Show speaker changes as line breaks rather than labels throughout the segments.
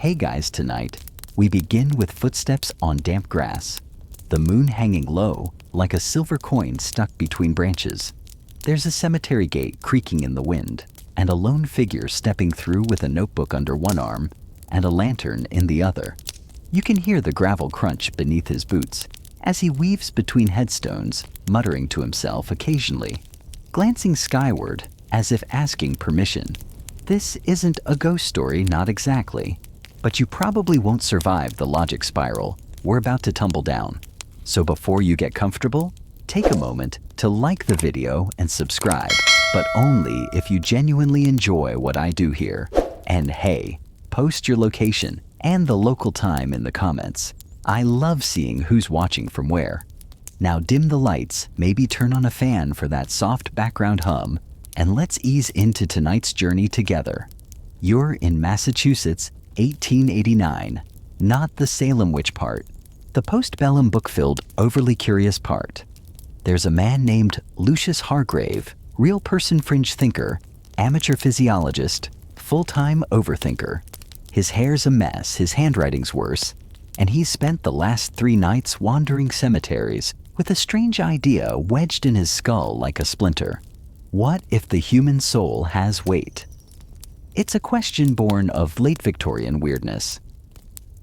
Hey guys, tonight we begin with footsteps on damp grass, the moon hanging low like a silver coin stuck between branches. There's a cemetery gate creaking in the wind, and a lone figure stepping through with a notebook under one arm and a lantern in the other. You can hear the gravel crunch beneath his boots as he weaves between headstones, muttering to himself occasionally, glancing skyward as if asking permission. This isn't a ghost story, not exactly, but you probably won't survive the logic spiral we're about to tumble down. So before you get comfortable, take a moment to like the video and subscribe, but only if you genuinely enjoy what I do here. And hey, post your location and the local time in the comments. I love seeing who's watching from where. Now dim the lights, maybe turn on a fan for that soft background hum, and let's ease into tonight's journey together. You're in Massachusetts, 1889, not the Salem witch part, the postbellum book-filled, overly curious part. There's a man named Lucius Hargrave, real person fringe thinker, amateur physiologist, full-time overthinker. His hair's a mess, his handwriting's worse, and he's spent the last 3 nights wandering cemeteries with a strange idea wedged in his skull like a splinter. What if the human soul has weight? It's a question born of late Victorian weirdness.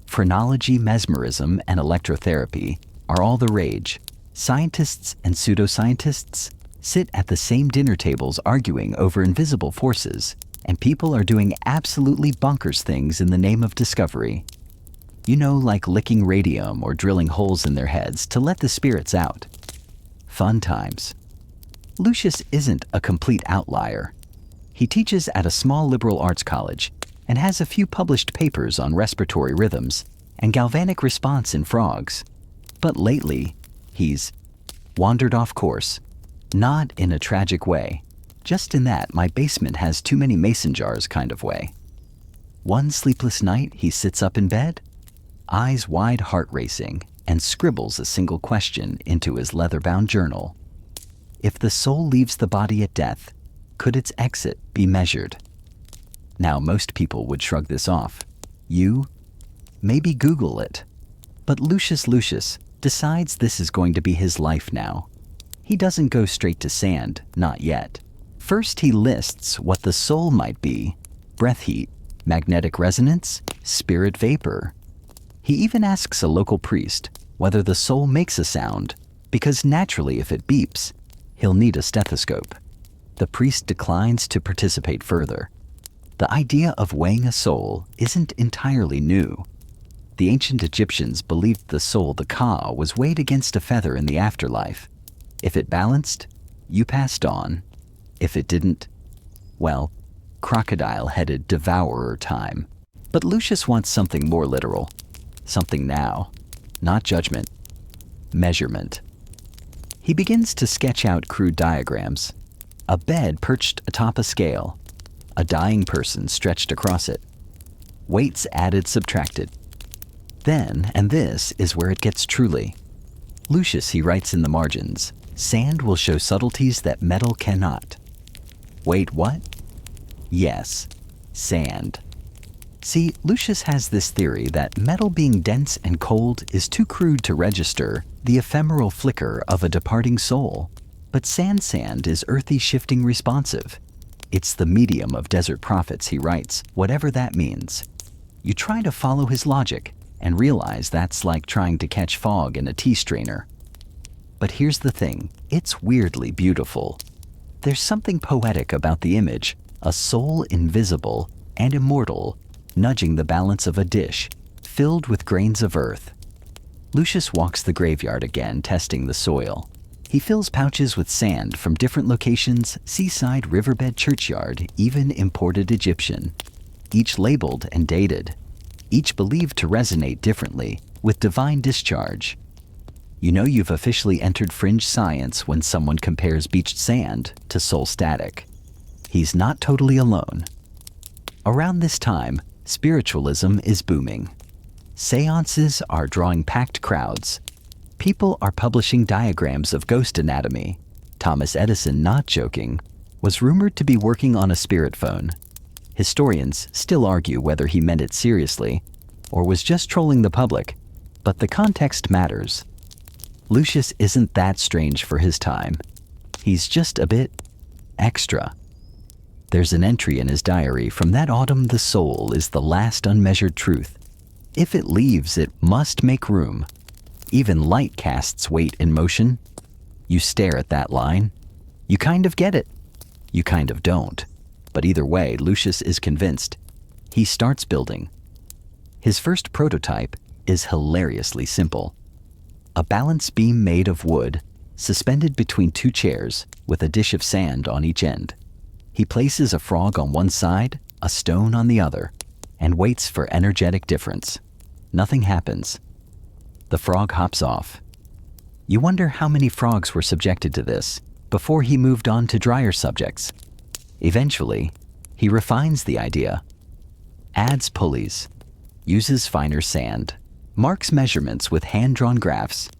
Phrenology, mesmerism, and electrotherapy are all the rage. Scientists and pseudoscientists sit at the same dinner tables arguing over invisible forces, and people are doing absolutely bonkers things in the name of discovery. You know, like licking radium or drilling holes in their heads to let the spirits out. Fun times. Lucius isn't a complete outlier. He teaches at a small liberal arts college and has a few published papers on respiratory rhythms and galvanic response in frogs. But lately, he's wandered off course. Not in a tragic way, just in that my basement has too many mason jars kind of way. One sleepless night, he sits up in bed, eyes wide, heart racing, and scribbles a single question into his leather-bound journal. If the soul leaves the body at death, could its exit be measured? Now, most people would shrug this off. You? Maybe Google it. But Lucius decides this is going to be his life now. He doesn't go straight to sand, not yet. First, he lists what the soul might be: breath heat, magnetic resonance, spirit vapor. He even asks a local priest whether the soul makes a sound, because naturally if it beeps, he'll need a stethoscope. The priest declines to participate further. The idea of weighing a soul isn't entirely new. The ancient Egyptians believed the soul, the ka, was weighed against a feather in the afterlife. If it balanced, you passed on. If it didn't, well, crocodile-headed devourer time. But Lucius wants something more literal. Something now. Not judgment. Measurement. He begins to sketch out crude diagrams. A bed perched atop a scale. A dying person stretched across it. Weights added, subtracted. Then, and this is where it gets truly. Lucius, he writes in the margins, sand will show subtleties that metal cannot. Wait, what? Yes, sand. See, Lucius has this theory that metal being dense and cold is too crude to register the ephemeral flicker of a departing soul. But sand is earthy, shifting, responsive. It's the medium of desert prophets, he writes, whatever that means. You try to follow his logic and realize that's like trying to catch fog in a tea strainer. But here's the thing, it's weirdly beautiful. There's something poetic about the image, a soul invisible and immortal, nudging the balance of a dish filled with grains of earth. Lucius walks the graveyard again, testing the soil. He fills pouches with sand from different locations, seaside, riverbed, churchyard, even imported Egyptian. Each labeled and dated. Each believed to resonate differently with divine discharge. You know you've officially entered fringe science when someone compares beached sand to soul static. He's not totally alone. Around this time, spiritualism is booming. Seances are drawing packed crowds. People are publishing diagrams of ghost anatomy. Thomas Edison, not joking, was rumored to be working on a spirit phone. Historians still argue whether he meant it seriously or was just trolling the public, but the context matters. Lucius isn't that strange for his time. He's just a bit extra. There's an entry in his diary from that autumn: the soul is the last unmeasured truth. If it leaves, it must make room. Even light casts weight in motion. You stare at that line. You kind of get it. You kind of don't. But either way, Lucius is convinced. He starts building. His first prototype is hilariously simple. A balance beam made of wood, suspended between two chairs with a dish of sand on each end. He places a frog on one side, a stone on the other, and waits for energetic difference. Nothing happens. The frog hops off. You wonder how many frogs were subjected to this before he moved on to drier subjects. Eventually, he refines the idea, adds pulleys, uses finer sand, marks measurements with hand-drawn graphs.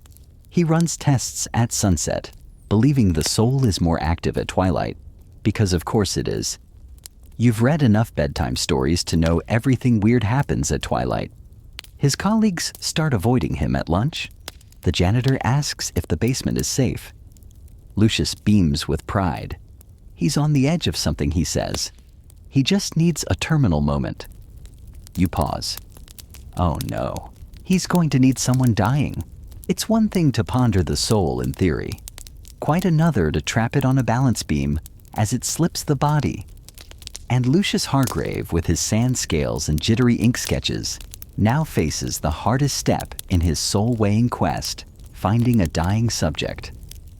He runs tests at sunset, believing the soul is more active at twilight, because of course it is. You've read enough bedtime stories to know everything weird happens at twilight. His colleagues start avoiding him at lunch. The janitor asks if the basement is safe. Lucius beams with pride. He's on the edge of something, he says. He just needs a terminal moment. You pause. Oh no, he's going to need someone dying. It's one thing to ponder the soul in theory, quite another to trap it on a balance beam as it slips the body. And Lucius Hargrave, with his sand scales and jittery ink sketches, now faces the hardest step in his soul-weighing quest, finding a dying subject.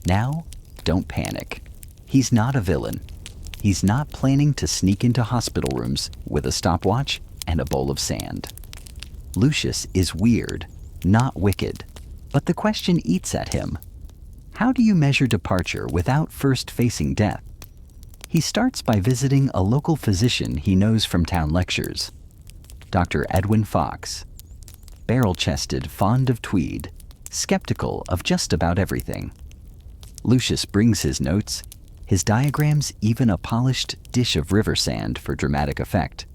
Now, don't panic. He's not a villain. He's not planning to sneak into hospital rooms with a stopwatch and a bowl of sand. Lucius is weird, not wicked, but the question eats at him. How do you measure departure without first facing death? He starts by visiting a local physician he knows from town lectures, Dr. Edwin Fox. Barrel-chested, fond of tweed, skeptical of just about everything. Lucius brings his notes, his diagrams, even a polished dish of river sand for dramatic effect.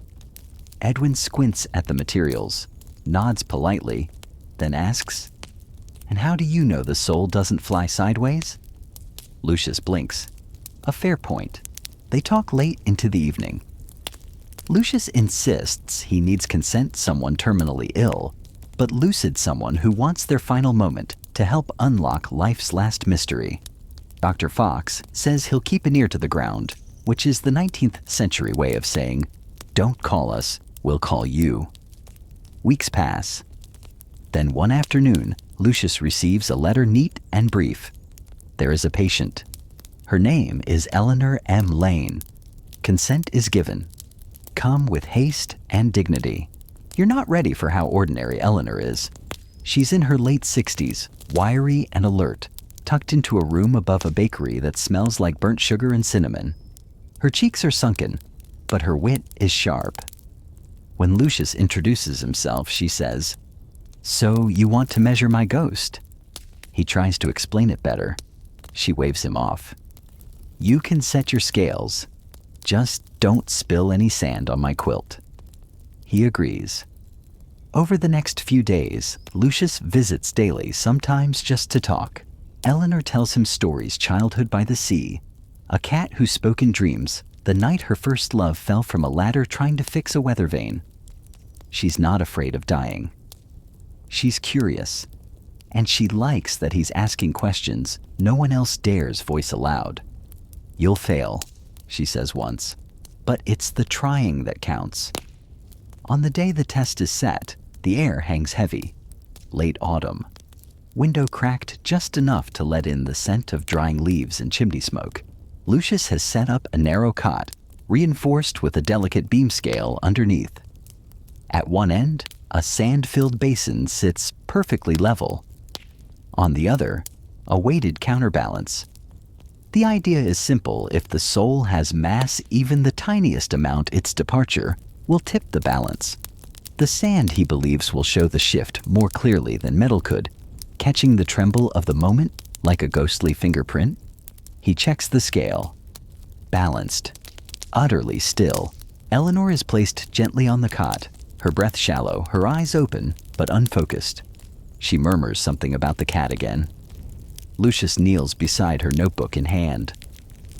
Edwin squints at the materials, nods politely, then asks, "And how do you know the soul doesn't fly sideways?" Lucius blinks. A fair point. They talk late into the evening. Lucius insists he needs consent someone terminally ill, but lucid someone who wants their final moment to help unlock life's last mystery. Dr. Fox says he'll keep an ear to the ground, which is the 19th century way of saying, "Don't call us, we'll call you." Weeks pass. Then one afternoon, Lucius receives a letter neat and brief. There is a patient. Her name is Eleanor M. Lane. Consent is given. Come with haste and dignity. You're not ready for how ordinary Eleanor is. She's in her late 60s, wiry and alert, tucked into a room above a bakery that smells like burnt sugar and cinnamon. Her cheeks are sunken, but her wit is sharp. When Lucius introduces himself, she says, "So you want to measure my ghost?" He tries to explain it better. She waves him off. "You can set your scales. Just don't spill any sand on my quilt." He agrees. Over the next few days, Lucius visits daily, sometimes just to talk. Eleanor tells him stories: childhood by the sea, a cat who spoke in dreams, the night her first love fell from a ladder trying to fix a weather vane. She's not afraid of dying. She's curious, and she likes that he's asking questions no one else dares voice aloud. "You'll fail," she says once, "but it's the trying that counts." On the day the test is set, the air hangs heavy. Late autumn. Window cracked just enough to let in the scent of drying leaves and chimney smoke. Lucius has set up a narrow cot, reinforced with a delicate beam scale underneath. At one end, a sand-filled basin sits perfectly level. On the other, a weighted counterbalance. The idea is simple: if the soul has mass, even the tiniest amount, its departure will tip the balance. The sand, he believes, will show the shift more clearly than metal could, catching the tremble of the moment like a ghostly fingerprint. He checks the scale. Balanced. Utterly still. Eleanor is placed gently on the cot, her breath shallow, her eyes open, but unfocused. She murmurs something about the cat again. Lucius kneels beside her, notebook in hand,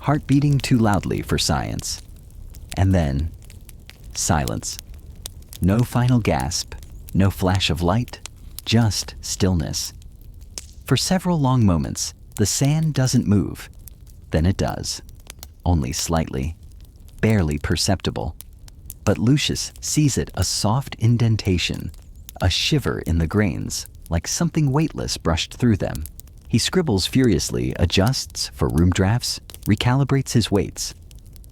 heart beating too loudly for science. And then, silence. No final gasp, no flash of light, just stillness. For several long moments, the sand doesn't move. Then it does, only slightly, barely perceptible. But Lucius sees it, a soft indentation, a shiver in the grains, like something weightless brushed through them. He scribbles furiously, adjusts for room drafts, recalibrates his weights.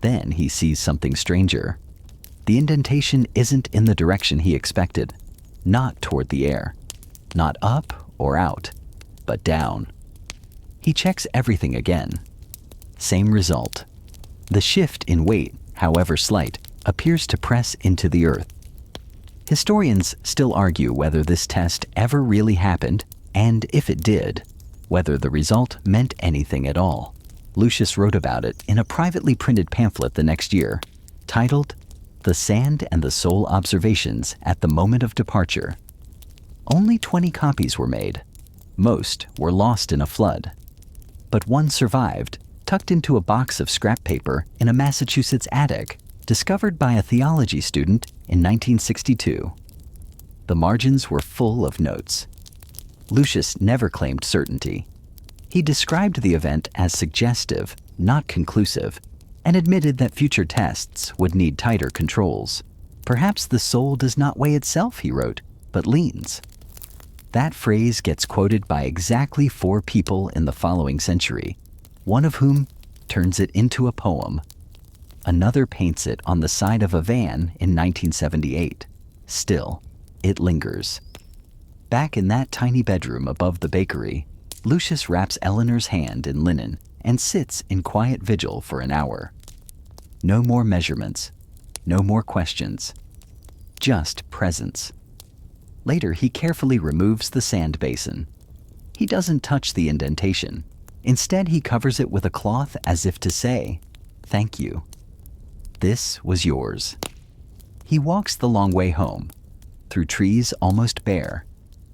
Then he sees something stranger. The indentation isn't in the direction he expected, not toward the air, not up or out, but down. He checks everything again. Same result. The shift in weight, however slight, appears to press into the earth. Historians still argue whether this test ever really happened, and if it did, whether the result meant anything at all. Lucius wrote about it in a privately printed pamphlet the next year, titled "The Sand and the Soul Observations at the Moment of Departure." Only 20 copies were made. Most were lost in a flood. But one survived, tucked into a box of scrap paper in a Massachusetts attic, discovered by a theology student in 1962. The margins were full of notes. Lucius never claimed certainty. He described the event as suggestive, not conclusive, and admitted that future tests would need tighter controls. Perhaps the soul does not weigh itself, he wrote, but leans. That phrase gets quoted by exactly 4 people in the following century, one of whom turns it into a poem. Another paints it on the side of a van in 1978. Still, it lingers. Back in that tiny bedroom above the bakery, Lucius wraps Eleanor's hand in linen and sits in quiet vigil for an hour. No more measurements, no more questions, just presence. Later, he carefully removes the sand basin. He doesn't touch the indentation. Instead, he covers it with a cloth as if to say, "Thank you. This was yours." He walks the long way home, through trees almost bare,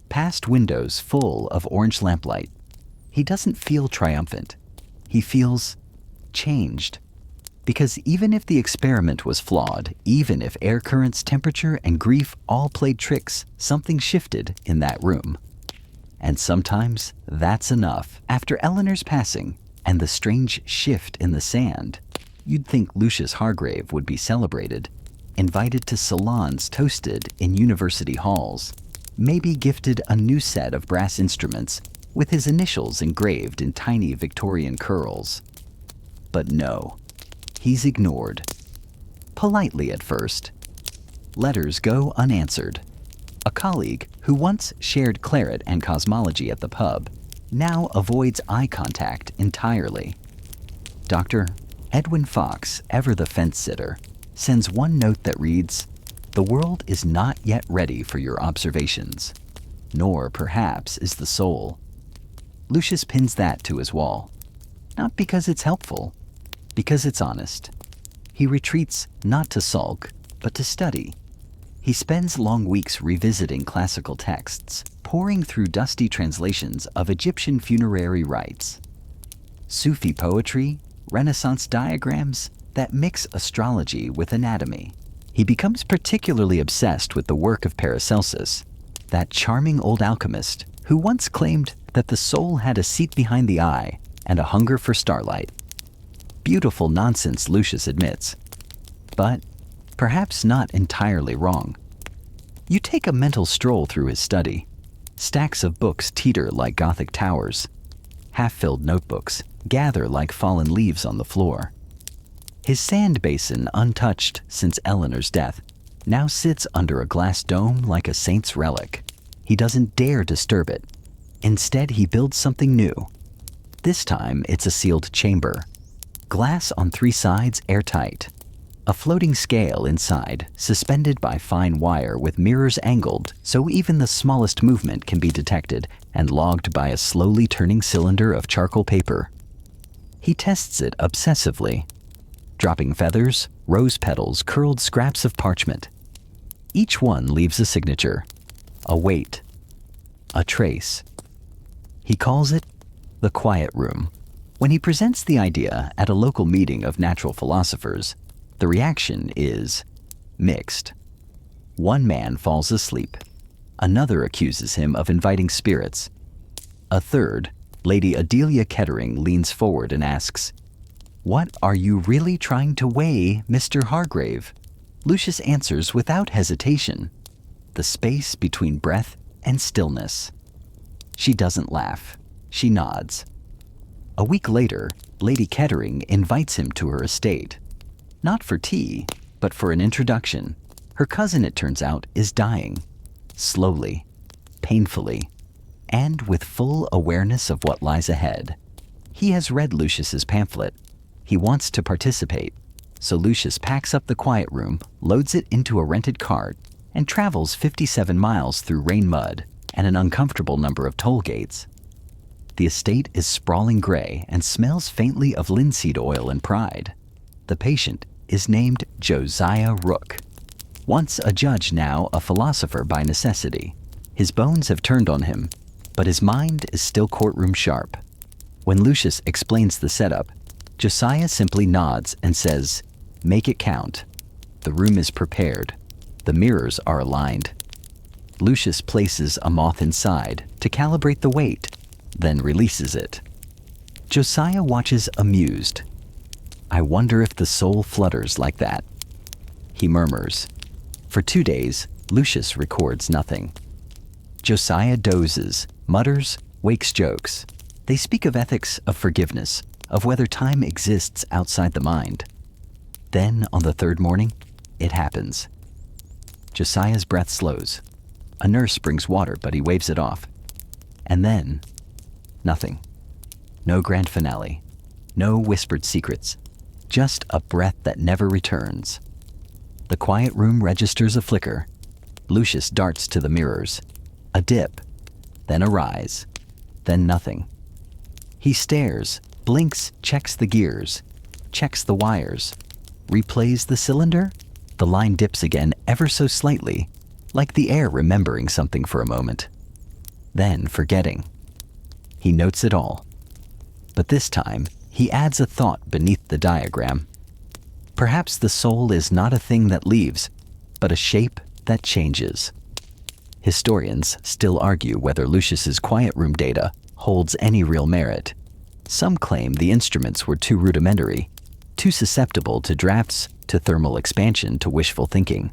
past windows full of orange lamplight. He doesn't feel triumphant. He feels changed. Because even if the experiment was flawed, even if air currents, temperature, and grief all played tricks, something shifted in that room. And sometimes that's enough. After Eleanor's passing and the strange shift in the sand, you'd think Lucius Hargrave would be celebrated, invited to salons, toasted in university halls, maybe gifted a new set of brass instruments with his initials engraved in tiny Victorian curls. But no, he's ignored. Politely at first. Letters go unanswered. A colleague who once shared claret and cosmology at the pub now avoids eye contact entirely. Dr. Edwin Fox, ever the fence-sitter, sends one note that reads, "The world is not yet ready for your observations, nor perhaps is the soul." Lucius pins that to his wall, not because it's helpful, because it's honest. He retreats not to sulk, but to study. He spends long weeks revisiting classical texts, poring through dusty translations of Egyptian funerary rites, Sufi poetry, Renaissance diagrams that mix astrology with anatomy. He becomes particularly obsessed with the work of Paracelsus, that charming old alchemist who once claimed that the soul had a seat behind the eye and a hunger for starlight. Beautiful nonsense, Lucius admits, but perhaps not entirely wrong. You take a mental stroll through his study. Stacks of books teeter like Gothic towers. Half-filled notebooks gather like fallen leaves on the floor. His sand basin, untouched since Eleanor's death, now sits under a glass dome like a saint's relic. He doesn't dare disturb it. Instead, he builds something new. This time, it's a sealed chamber. Glass on 3 sides, airtight. A floating scale inside, suspended by fine wire with mirrors angled so even the smallest movement can be detected and logged by a slowly turning cylinder of charcoal paper. He tests it obsessively. dropping feathers, rose petals, curled scraps of parchment. Each one leaves a signature, a weight, a trace. He calls it the quiet room. When he presents the idea at a local meeting of natural philosophers, the reaction is mixed. One man falls asleep. Another accuses him of inviting spirits. A third, Lady Adelia Kettering, leans forward and asks, "What are you really trying to weigh, Mr. Hargrave?" Lucius answers without hesitation, "The space between breath and stillness." She doesn't laugh. She nods. A week later, Lady Kettering invites him to her estate. Not for tea, but for an introduction. Her cousin, it turns out, is dying. Slowly, painfully, and with full awareness of what lies ahead. He has read Lucius's pamphlet. He wants to participate. So Lucius packs up the quiet room, loads it into a rented cart, and travels 57 miles through rain mud and an uncomfortable number of toll gates. The estate is sprawling gray and smells faintly of linseed oil and pride. The patient is named Josiah Rook. Once a judge, now a philosopher by necessity. His bones have turned on him, but his mind is still courtroom sharp. When Lucius explains the setup, Josiah simply nods and says, "Make it count." The room is prepared. The mirrors are aligned. Lucius places a moth inside to calibrate the weight, then releases it. Josiah watches amused. "I wonder if the soul flutters like that." He murmurs. For 2 days, Lucius records nothing. Josiah dozes, mutters, wakes jokes. They speak of ethics, of forgiveness, of whether time exists outside the mind. Then, on the third morning, it happens. Josiah's breath slows. A nurse brings water, but he waves it off. And then, nothing. No grand finale. No whispered secrets. Just a breath that never returns. The quiet room registers a flicker. Lucius darts to the mirrors. A dip, then a rise, then nothing. He stares, blinks, checks the gears, checks the wires, replays the cylinder. The line dips again ever so slightly, like the air remembering something for a moment. Then forgetting. He notes it all. But this time, he adds a thought beneath the diagram. Perhaps the soul is not a thing that leaves, but a shape that changes. Historians still argue whether Lucius's quiet room data holds any real merit. Some claim the instruments were too rudimentary, too susceptible to drafts, to thermal expansion, to wishful thinking.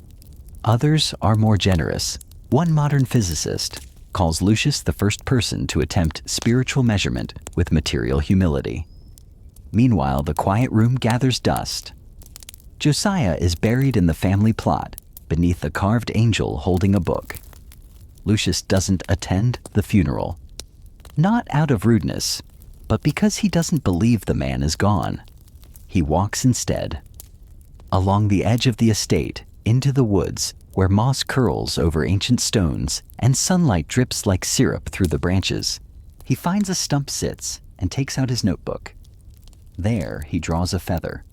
Others are more generous. One modern physicist calls Lucius the first person to attempt spiritual measurement with material humility. Meanwhile, the quiet room gathers dust. Josiah is buried in the family plot, beneath a carved angel holding a book. Lucius doesn't attend the funeral. Not out of rudeness, but because he doesn't believe the man is gone. He walks instead. Along the edge of the estate, into the woods, where moss curls over ancient stones and sunlight drips like syrup through the branches. He finds a stump, sits, and takes out his notebook. There he draws a feather.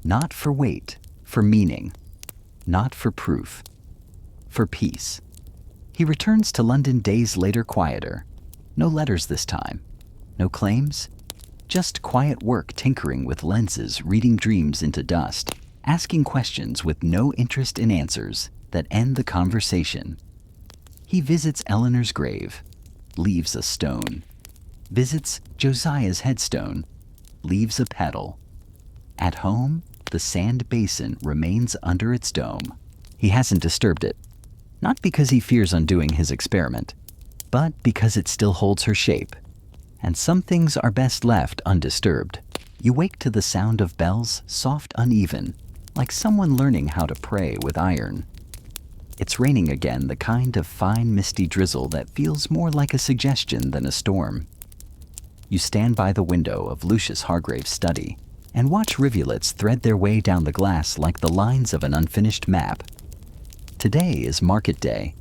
Not for weight, for meaning. Not for proof. For peace. He returns to London days later, quieter. No letters this time. No claims. Just quiet work, tinkering with lenses, reading dreams into dust, asking questions with no interest in answers that end the conversation. He visits Eleanor's grave, leaves a stone. Visits Josiah's headstone, leaves a petal. At home, the sand basin remains under its dome. He hasn't disturbed it, not because he fears undoing his experiment, but because it still holds her shape. And some things are best left undisturbed. You wake to the sound of bells, soft, uneven, like someone learning how to pray with iron. It's raining again, the kind of fine, misty drizzle that feels more like a suggestion than a storm. You stand by the window of Lucius Hargrave's study and watch rivulets thread their way down the glass like the lines of an unfinished map. Today is market day,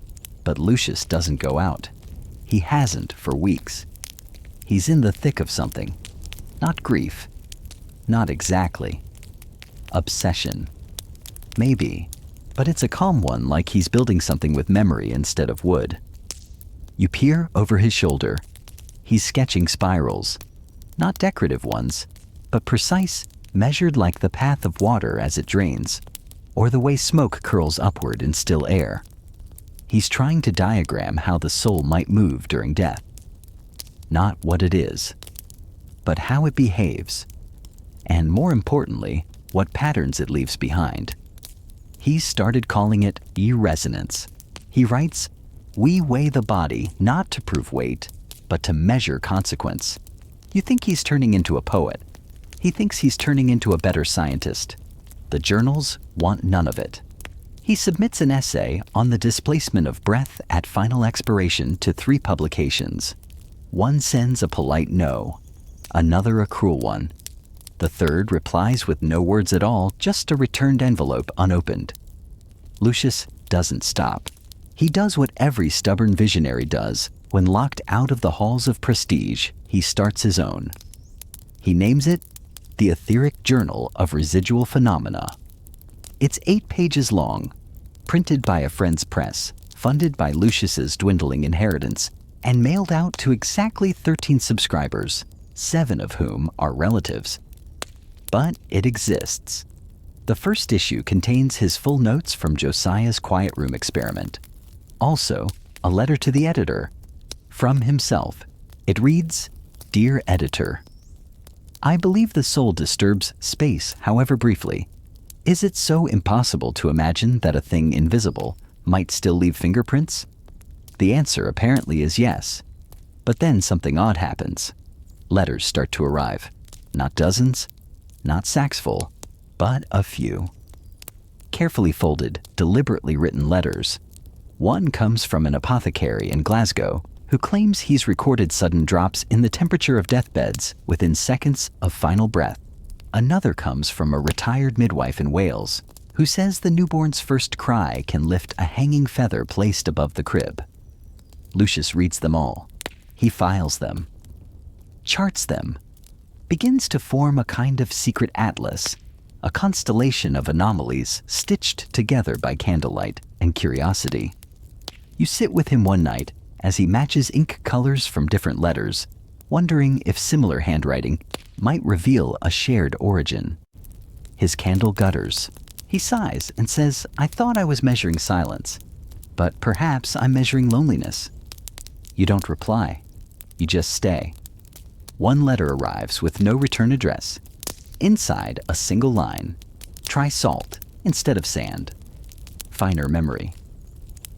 but Lucius doesn't go out. He hasn't for weeks. He's in the thick of something. Not grief. Not exactly. Obsession. Maybe, but it's a calm one, like he's building something with memory instead of wood. You peer over his shoulder. He's sketching spirals, not decorative ones, but precise, measured like the path of water as it drains, or the way smoke curls upward in still air. He's trying to diagram how the soul might move during death. Not what it is, but how it behaves, and more importantly, what patterns it leaves behind. He's started calling it e-resonance. He writes, "We weigh the body not to prove weight, but to measure consequence." You think he's turning into a poet. He thinks he's turning into a better scientist. The journals want none of it. He submits an essay on the displacement of breath at final expiration to 3 publications. One sends a polite no, another a cruel one. The third replies with no words at all, just a returned envelope unopened. Lucius doesn't stop. He does what every stubborn visionary does. When locked out of the halls of prestige, he starts his own. He names it the Etheric Journal of Residual Phenomena. It's 8 pages long, printed by a friend's press, funded by Lucius's dwindling inheritance, and mailed out to exactly 13 subscribers, 7 of whom are relatives. But it exists. The first issue contains his full notes from Josiah's quiet room experiment. Also, a letter to the editor. From himself. It reads, "Dear Editor, I believe the soul disturbs space, however briefly. Is it so impossible to imagine that a thing invisible might still leave fingerprints? The answer apparently is yes. But then something odd happens. Letters start to arrive. Not dozens, not sacks full, but a few. Carefully folded, deliberately written letters. One comes from an apothecary in Glasgow who claims he's recorded sudden drops in the temperature of deathbeds within seconds of final breath. Another comes from a retired midwife in Wales who says the newborn's first cry can lift a hanging feather placed above the crib. Lucius reads them all. He files them, charts them, begins to form a kind of secret atlas, a constellation of anomalies stitched together by candlelight and curiosity. You sit with him one night as he matches ink colors from different letters, wondering if similar handwriting might reveal a shared origin. His candle gutters. He sighs and says, "I thought I was measuring silence, but perhaps I'm measuring loneliness." You don't reply. You just stay. One letter arrives with no return address. Inside, a single line. Try salt instead of sand. Finer memory.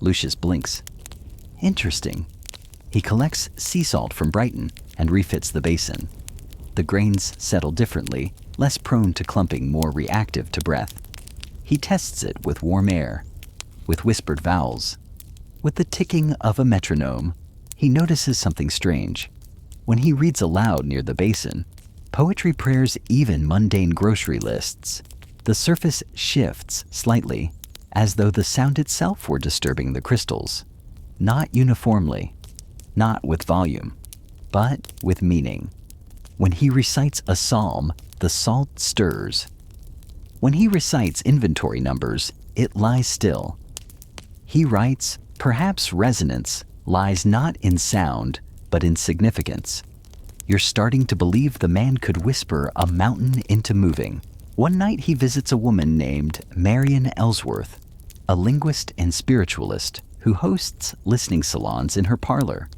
Lucius blinks. Interesting. He collects sea salt from Brighton and refits the basin. The grains settle differently, less prone to clumping, more reactive to breath. He tests it with warm air, with whispered vowels. With the ticking of a metronome, he notices something strange. When he reads aloud near the basin, poetry, prayers, even mundane grocery lists, the surface shifts slightly, as though the sound itself were disturbing the crystals. Not uniformly, not with volume, but with meaning. When he recites a psalm, the salt stirs. When he recites inventory numbers, it lies still. He writes, perhaps resonance lies not in sound, but in significance. You're starting to believe the man could whisper a mountain into moving. One night he visits a woman named Marian Ellsworth, a linguist and spiritualist who hosts listening salons in her parlor.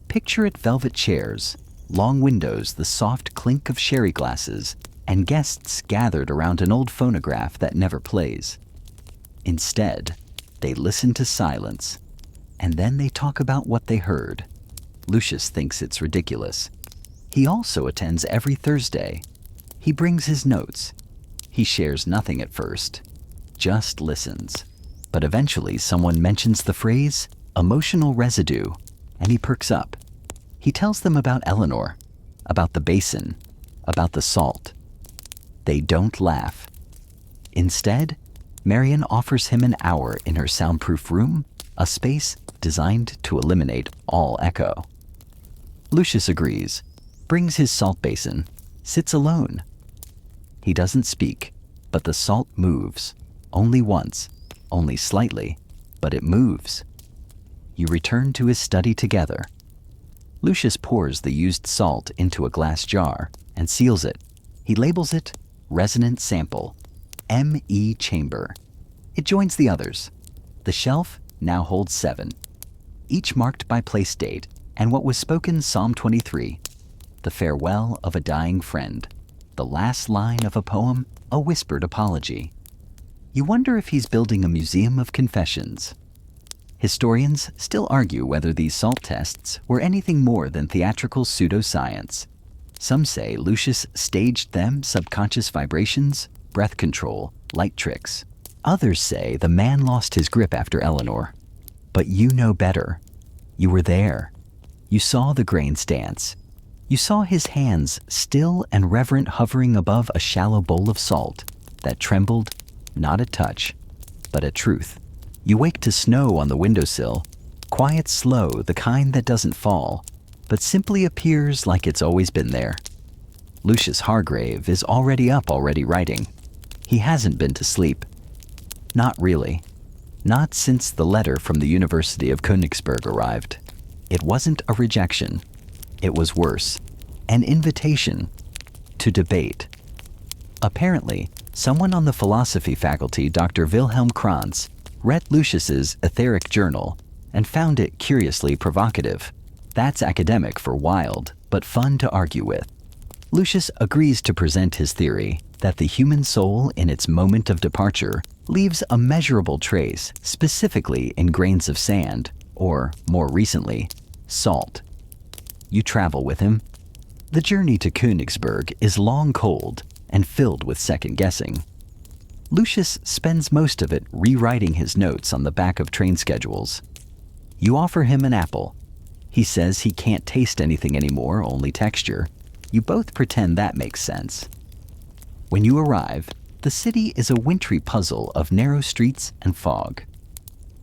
Picture it: velvet chairs, long windows, the soft clink of sherry glasses, and guests gathered around an old phonograph that never plays. Instead, they listen to silence, and then they talk about what they heard. Lucius thinks it's ridiculous. He also attends every Thursday. He brings his notes. He shares nothing at first, just listens. But eventually someone mentions the phrase, emotional residue, and he perks up. He tells them about Eleanor, about the basin, about the salt. They don't laugh. Instead, Marian offers him an hour in her soundproof room, a space designed to eliminate all echo. Lucius agrees, brings his salt basin, sits alone. He doesn't speak, But the salt moves. Only once, only slightly, but it moves. You return to his study together. Lucius pours the used salt into a glass jar and seals it. He labels it Resonant Sample, M.E. Chamber. It joins the others. The shelf now holds 7, each marked by place date and what was spoken Psalm 23, the farewell of a dying friend, the last line of a poem, a whispered apology. You wonder if he's building a museum of confessions. Historians still argue whether these salt tests were anything more than theatrical pseudoscience. Some say Lucius staged them subconscious vibrations, breath control, light tricks. Others say the man lost his grip after Eleanor. But you know better. You were there. You saw the grains dance. You saw his hands still and reverent hovering above a shallow bowl of salt that trembled, not a touch, but a truth. You wake to snow on the windowsill, quiet, slow, the kind that doesn't fall, but simply appears like it's always been there. Lucius Hargrave is already up, already writing. He hasn't been to sleep. Not really. Not since the letter from the University of Königsberg arrived. It wasn't a rejection. It was worse. An invitation to debate. Apparently, someone on the philosophy faculty, Dr. Wilhelm Kranz, read Lucius's etheric journal and found it curiously provocative. That's academic for wild, but fun to argue with. Lucius agrees to present his theory that the human soul in its moment of departure leaves a measurable trace, specifically in grains of sand, or, more recently, salt. You travel with him. The journey to Königsberg is long, cold, and filled with second-guessing. Lucius spends most of it rewriting his notes on the back of train schedules. You offer him an apple. He says he can't taste anything anymore, only texture. You both pretend that makes sense. When you arrive, the city is a wintry puzzle of narrow streets and fog.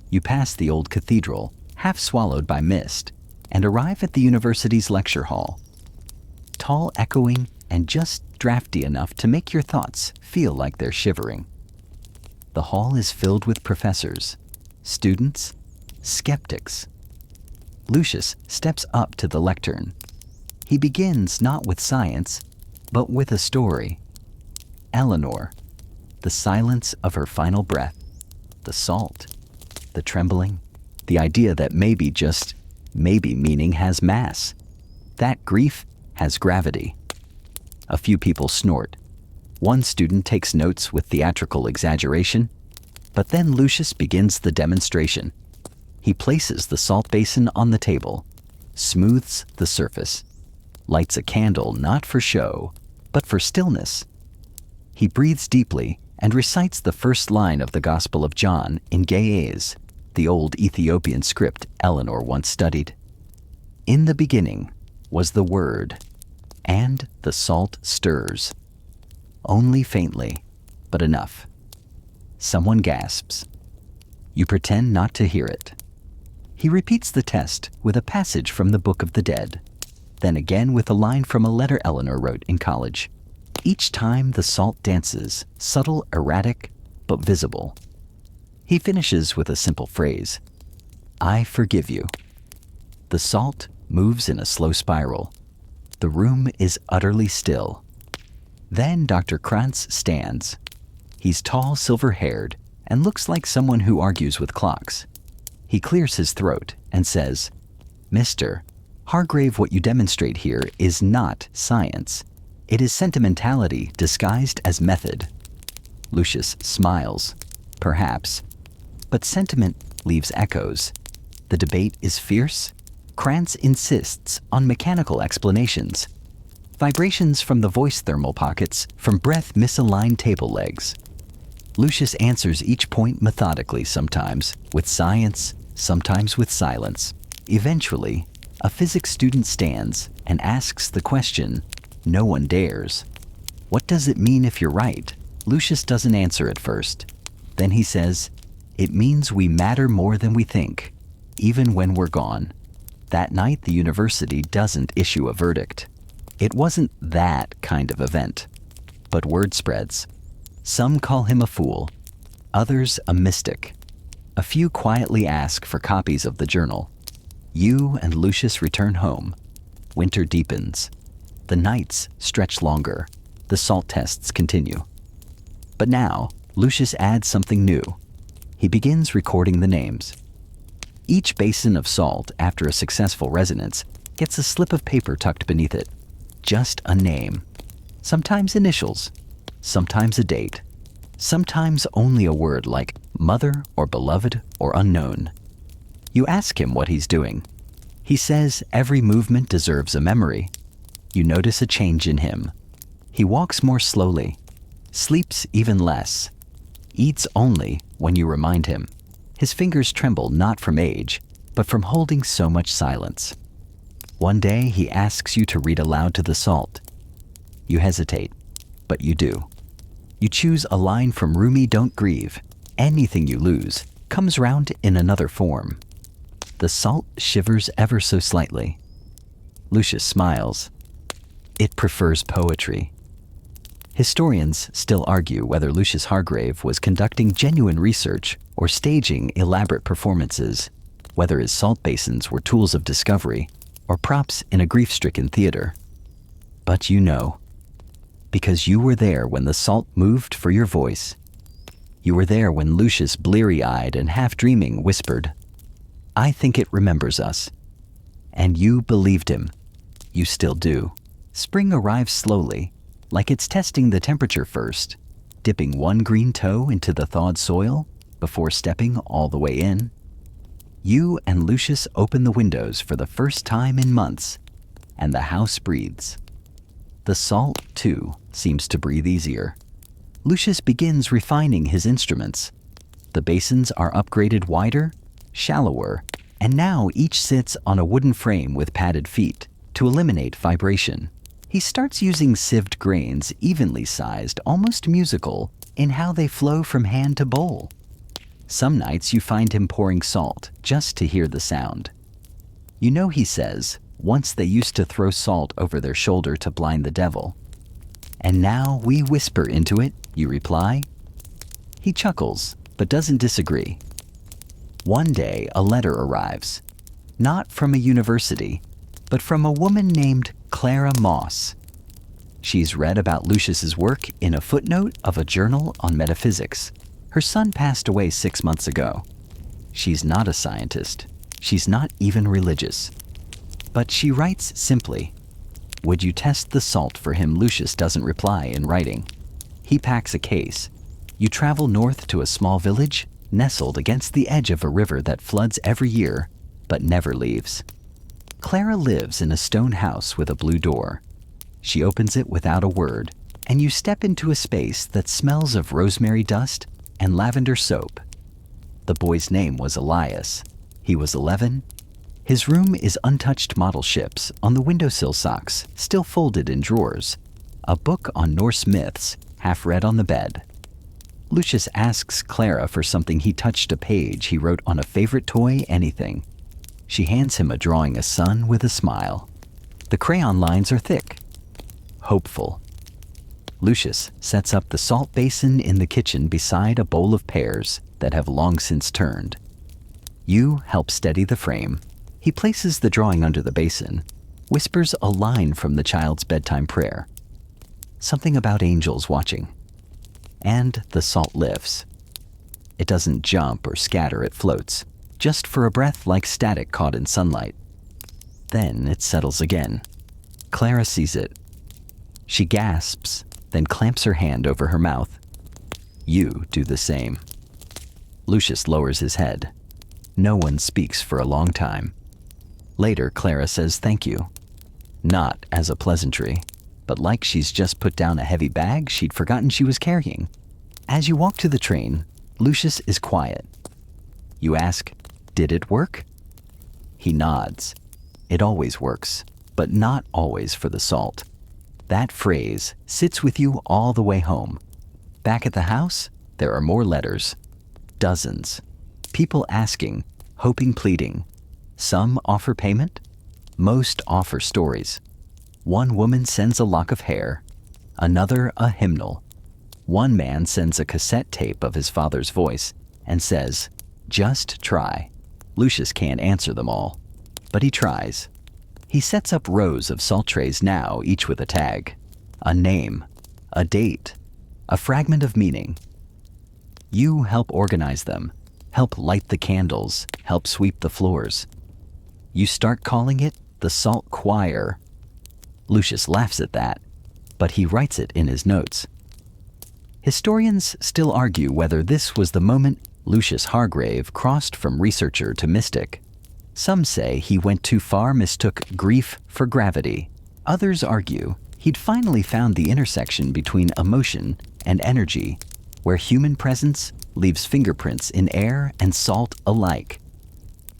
You pass the old cathedral, half swallowed by mist, and arrive at the university's lecture hall. Tall, echoing, and just drafty enough to make your thoughts feel like they're shivering. The hall is filled with professors, students, skeptics. Lucius steps up to the lectern. He begins not with science, but with a story. Eleanor, the silence of her final breath, the salt, the trembling, the idea that maybe, just maybe, meaning has mass, that grief has gravity. A few people snort. One student takes notes with theatrical exaggeration, but then Lucius begins the demonstration. He places the salt basin on the table, smooths the surface, lights a candle not for show, but for stillness. He breathes deeply and recites the first line of the Gospel of John in Ge'ez, the old Ethiopian script Eleanor once studied. In the beginning was the Word, and the salt stirs. Only faintly, but enough. Someone gasps. You pretend not to hear it. He repeats the test with a passage from the Book of the Dead, then again with a line from a letter Eleanor wrote in college. Each time the salt dances, subtle, erratic, but visible. He finishes with a simple phrase, I forgive you. The salt moves in a slow spiral. The room is utterly still. Then Dr. Krantz stands. He's tall, silver-haired, and looks like someone who argues with clocks. He clears his throat and says, Mr. Hargrave, what you demonstrate here is not science. It is sentimentality disguised as method. Lucius smiles. Perhaps. But sentiment leaves echoes. The debate is fierce. Krantz insists on mechanical explanations. Vibrations from the voice thermal pockets, from breath misaligned table legs. Lucius answers each point methodically, sometimes with science, sometimes with silence. Eventually, a physics student stands and asks the question no one dares. What does it mean if you're right? Lucius doesn't answer at first. Then he says, it means we matter more than we think, even when we're gone. That night, the university doesn't issue a verdict. It wasn't that kind of event. But word spreads. Some call him a fool, others a mystic. A few quietly ask for copies of the journal. You and Lucius return home. Winter deepens. The nights stretch longer. The salt tests continue. But now, Lucius adds something new. He begins recording the names. Each basin of salt, after a successful resonance, gets a slip of paper tucked beneath it. Just a name. Sometimes initials. Sometimes a date. Sometimes only a word like mother or beloved or unknown. You ask him what he's doing. He says every movement deserves a memory. You notice a change in him. He walks more slowly, sleeps even less, eats only when you remind him. His fingers tremble not from age, but from holding so much silence. One day he asks you to read aloud to the salt. You hesitate, but you do. You choose a line from Rumi Don't Grieve. Anything you lose comes round in another form. The salt shivers ever so slightly. Lucius smiles. It prefers poetry. Historians still argue whether Lucius Hargrave was conducting genuine research or staging elaborate performances, whether his salt basins were tools of discovery or props in a grief-stricken theater. But you know, because you were there when the salt moved for your voice. You were there when Lucius, bleary-eyed and half-dreaming, whispered, "I think it remembers us." And you believed him. You still do. Spring arrives slowly, like it's testing the temperature first, dipping one green toe into the thawed soil before stepping all the way in. You and Lucius open the windows for the first time in months, and the house breathes. The salt, too, seems to breathe easier. Lucius begins refining his instruments. The basins are upgraded wider, shallower, and now each sits on a wooden frame with padded feet to eliminate vibration. He starts using sieved grains, evenly sized, almost musical, in how they flow from hand to bowl. Some nights you find him pouring salt just to hear the sound. You know, he says, once they used to throw salt over their shoulder to blind the devil. And now we whisper into it, you reply. He chuckles, but doesn't disagree. One day a letter arrives, not from a university, but from a woman named Clara Moss. She's read about Lucius's work in a footnote of a journal on metaphysics. Her son passed away 6 months ago. She's not a scientist. She's not even religious. But she writes simply, "Would you test the salt for him?" Lucius doesn't reply in writing. He packs a case. You travel north to a small village, nestled against the edge of a river that floods every year, but never leaves. Clara lives in a stone house with a blue door. She opens it without a word, and you step into a space that smells of rosemary dust and lavender soap. The boy's name was Elias. He was 11. His room is untouched model ships on the windowsill socks, still folded in drawers. A book on Norse myths, half read on the bed. Lucius asks Clara for something. He touched a page he wrote on a favorite toy, anything. She hands him a drawing, a sun with a smile. The crayon lines are thick, hopeful. Lucius sets up the salt basin in the kitchen beside a bowl of pears that have long since turned. You help steady the frame. He places the drawing under the basin, whispers a line from the child's bedtime prayer. Something about angels watching. And the salt lifts. It doesn't jump or scatter, it floats, just for a breath like static caught in sunlight. Then it settles again. Clara sees it. She gasps, then clamps her hand over her mouth. You do the same. Lucius lowers his head. No one speaks for a long time. Later, Clara says thank you. Not as a pleasantry, but like she's just put down a heavy bag she'd forgotten she was carrying. As you walk to the train, Lucius is quiet. You ask, "Did it work?" He nods. It always works, but not always for the salt. That phrase sits with you all the way home. Back at the house, there are more letters. Dozens. People asking, hoping, pleading. Some offer payment. Most offer stories. One woman sends a lock of hair. Another a hymnal. One man sends a cassette tape of his father's voice and says, "Just try." Lucius can't answer them all, but he tries. He sets up rows of salt trays now, each with a tag, a name, a date, a fragment of meaning. You help organize them, help light the candles, help sweep the floors. You start calling it the Salt Choir. Lucius laughs at that, but he writes it in his notes. Historians still argue whether this was the moment Lucius Hargrave crossed from researcher to mystic. Some say he went too far, mistook grief for gravity. Others argue he'd finally found the intersection between emotion and energy, where human presence leaves fingerprints in air and salt alike.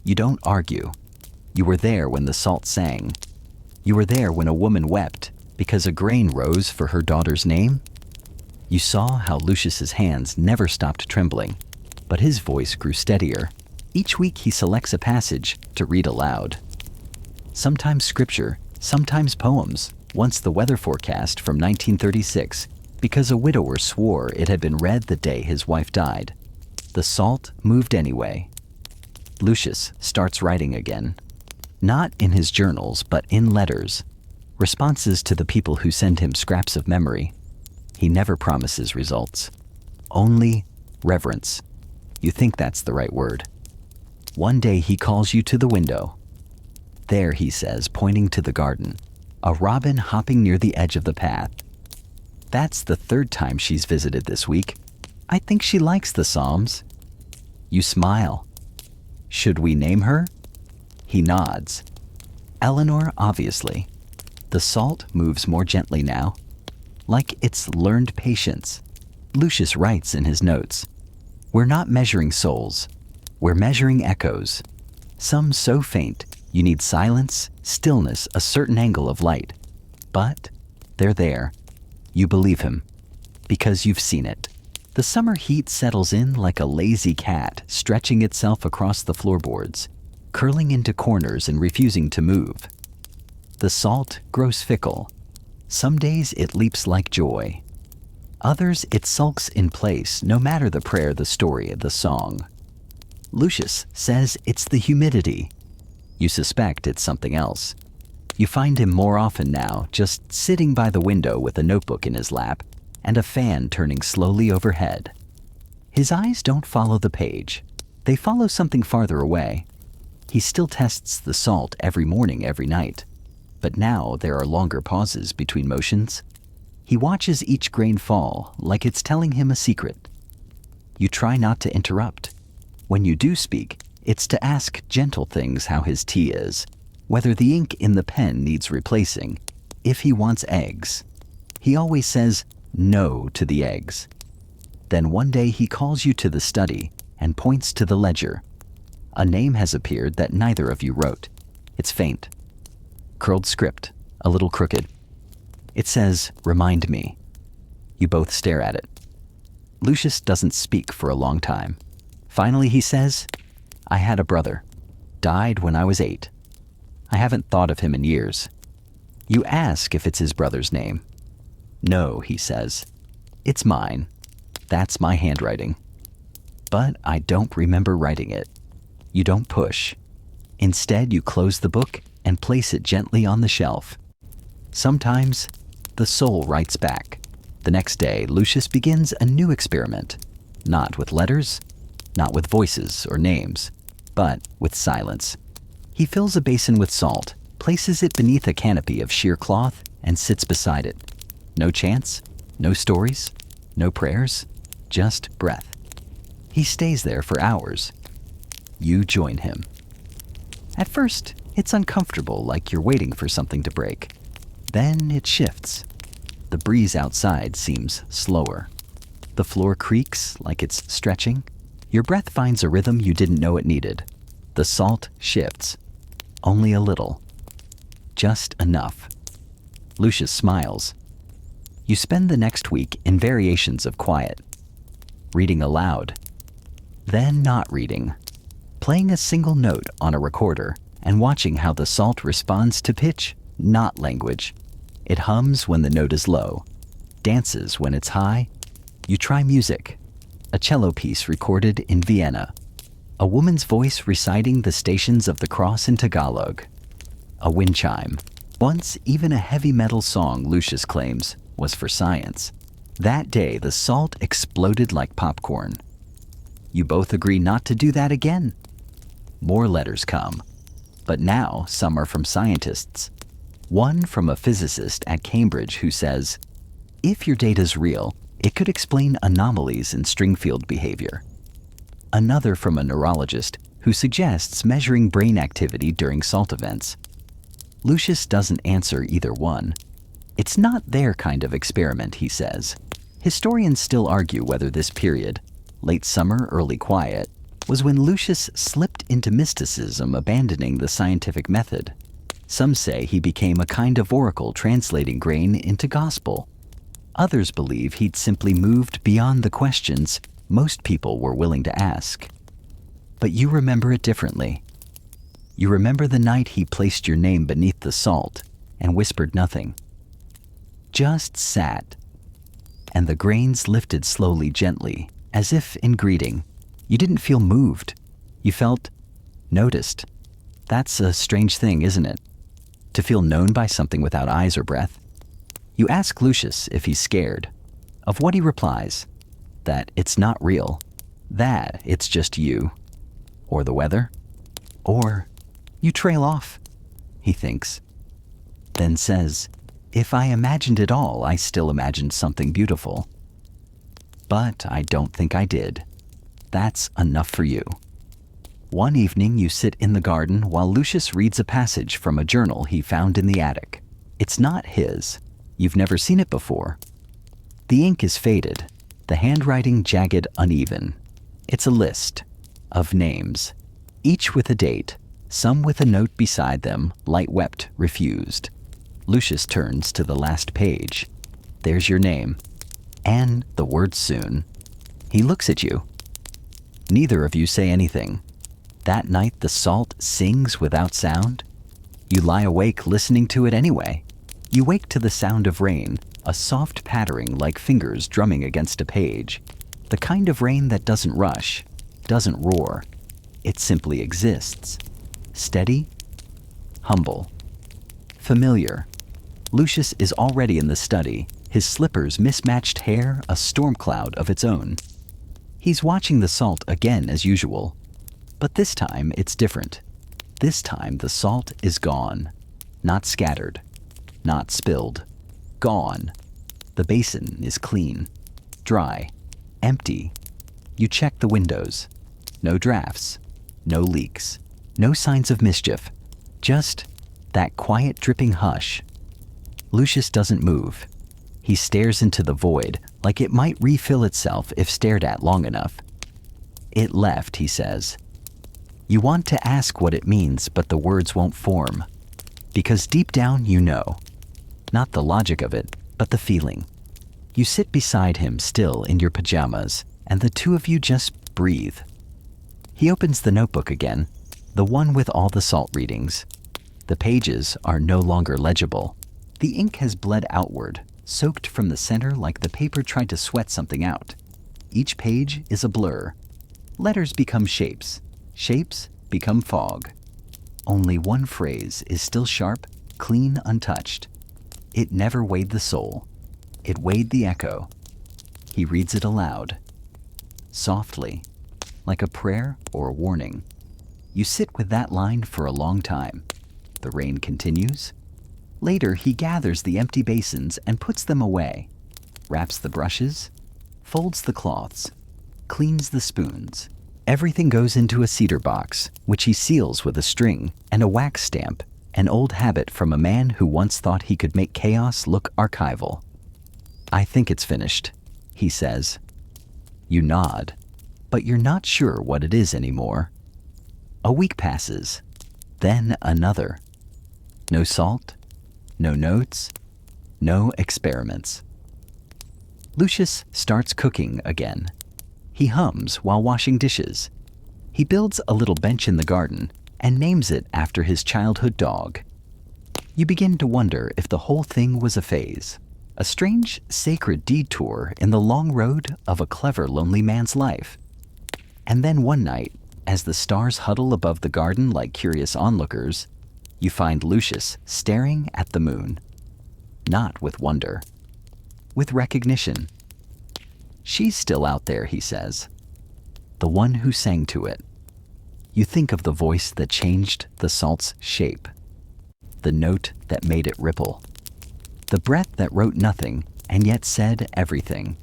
You don't argue. You were there when the salt sang. You were there when a woman wept because a grain rose for her daughter's name. You saw how Lucius's hands never stopped trembling, but his voice grew steadier. Each week he selects a passage to read aloud. Sometimes scripture, sometimes poems, once the weather forecast from 1936, because a widower swore it had been read the day his wife died. The salt moved anyway. Lucius starts writing again. Not in his journals, but in letters. Responses to the people who send him scraps of memory. He never promises results. Only reverence. You think that's the right word. One day he calls you to the window. There, he says, pointing to the garden, a robin hopping near the edge of the path. That's the third time she's visited this week. I think she likes the Psalms. You smile. Should we name her? He nods. Eleanor, obviously. The salt moves more gently now, like it's learned patience. Lucius writes in his notes, "We're not measuring souls. We're measuring echoes. Some so faint, you need silence, stillness, a certain angle of light. But they're there. You believe him, because you've seen it." The summer heat settles in like a lazy cat, stretching itself across the floorboards, curling into corners and refusing to move. The salt grows fickle. Some days it leaps like joy. Others it sulks in place, no matter the prayer, the story, the song. Lucius says it's the humidity. You suspect it's something else. You find him more often now, just sitting by the window with a notebook in his lap and a fan turning slowly overhead. His eyes don't follow the page. They follow something farther away. He still tests the salt every morning, every night. But now there are longer pauses between motions. He watches each grain fall like it's telling him a secret. You try not to interrupt. When you do speak, it's to ask gentle things, how his tea is, whether the ink in the pen needs replacing, if he wants eggs. He always says no to the eggs. Then one day he calls you to the study and points to the ledger. A name has appeared that neither of you wrote. It's faint. Curled script, a little crooked. It says, "Remind me." You both stare at it. Lucius doesn't speak for a long time. Finally he says, "I had a brother. Died when I was 8. I haven't thought of him in years." You ask if it's his brother's name. "No," he says. "It's mine. That's my handwriting. But I don't remember writing it." You don't push. Instead, you close the book and place it gently on the shelf. Sometimes, the soul writes back. The next day, Lucius begins a new experiment. Not with letters, not with voices or names, but with silence. He fills a basin with salt, places it beneath a canopy of sheer cloth, and sits beside it. No chants, no stories, no prayers, just breath. He stays there for hours. You join him. At first, it's uncomfortable, like you're waiting for something to break. Then it shifts. The breeze outside seems slower. The floor creaks like it's stretching. Your breath finds a rhythm you didn't know it needed. The salt shifts. Only a little. Just enough. Lucius smiles. You spend the next week in variations of quiet. Reading aloud. Then not reading. Playing a single note on a recorder and watching how the salt responds to pitch, not language. It hums when the note is low, dances when it's high, You try music. A cello piece recorded in Vienna. A woman's voice reciting the Stations of the Cross in Tagalog. A wind chime. Once, even a heavy metal song, Lucius claims, was for science. That day, the salt exploded like popcorn. You both agree not to do that again. More letters come. But now, some are from scientists. One from a physicist at Cambridge who says, if your data's real, it could explain anomalies in string field behavior. Another from a neurologist who suggests measuring brain activity during salt events. Lucius doesn't answer either one. It's not their kind of experiment, he says. Historians still argue whether this period, late summer, early quiet, was when Lucius slipped into mysticism, abandoning the scientific method. Some say he became a kind of oracle translating grain into gospel. Others believe he'd simply moved beyond the questions most people were willing to ask. But you remember it differently. You remember the night he placed your name beneath the salt and whispered nothing. Just sat. And the grains lifted slowly, gently, as if in greeting. You didn't feel moved. You felt noticed. That's a strange thing, isn't it? To feel known by something without eyes or breath. You ask Lucius if he's scared. Of what he replies, that it's not real, that it's just you, or the weather, or you trail off, he thinks. Then says, if I imagined it all, I still imagined something beautiful. But I don't think I did. That's enough for you. One evening you sit in the garden while Lucius reads a passage from a journal he found in the attic. It's not his. You've never seen it before. The ink is faded, the handwriting jagged, uneven. It's a list of names, each with a date, some with a note beside them, light wept, refused. Lucius turns to the last page. There's your name, and the word soon. He looks at you. Neither of you say anything. That night the salt sings without sound. You lie awake listening to it anyway. You wake to the sound of rain, a soft pattering like fingers drumming against a page. The kind of rain that doesn't rush, doesn't roar. It simply exists. Steady, humble, familiar. Lucius is already in the study, his slippers, mismatched hair, a storm cloud of its own. He's watching the salt again as usual. But this time it's different. This time the salt is gone. Not scattered. Not spilled. Gone. The basin is clean. Dry. Empty. You check the windows. No drafts. No leaks. No signs of mischief. Just that quiet dripping hush. Lucius doesn't move. He stares into the void like it might refill itself if stared at long enough. It left, he says. You want to ask what it means, but the words won't form. Because deep down you know. Not the logic of it, but the feeling. You sit beside him still in your pajamas, and the two of you just breathe. He opens the notebook again, the one with all the salt readings. The pages are no longer legible. The ink has bled outward, soaked from the center like the paper tried to sweat something out. Each page is a blur. Letters become shapes. Shapes become fog. Only one phrase is still sharp, clean, untouched. It never weighed the soul. It weighed the echo. He reads it aloud. Softly, like a prayer or a warning. You sit with that line for a long time. The rain continues. Later, he gathers the empty basins and puts them away, wraps the brushes, folds the cloths, cleans the spoons. Everything goes into a cedar box, which he seals with a string and a wax stamp, an old habit from a man who once thought he could make chaos look archival. I think it's finished, he says. You nod, but you're not sure what it is anymore. A week passes, then another. No salt, no notes, no experiments. Lucius starts cooking again. He hums while washing dishes. He builds a little bench in the garden and names it after his childhood dog. You begin to wonder if the whole thing was a phase. A strange, sacred detour in the long road of a clever, lonely man's life. And then one night, as the stars huddle above the garden like curious onlookers, you find Lucius staring at the moon. Not with wonder, with recognition. She's still out there, he says. The one who sang to it. You think of the voice that changed the salt's shape, the note that made it ripple, the breath that wrote nothing and yet said everything.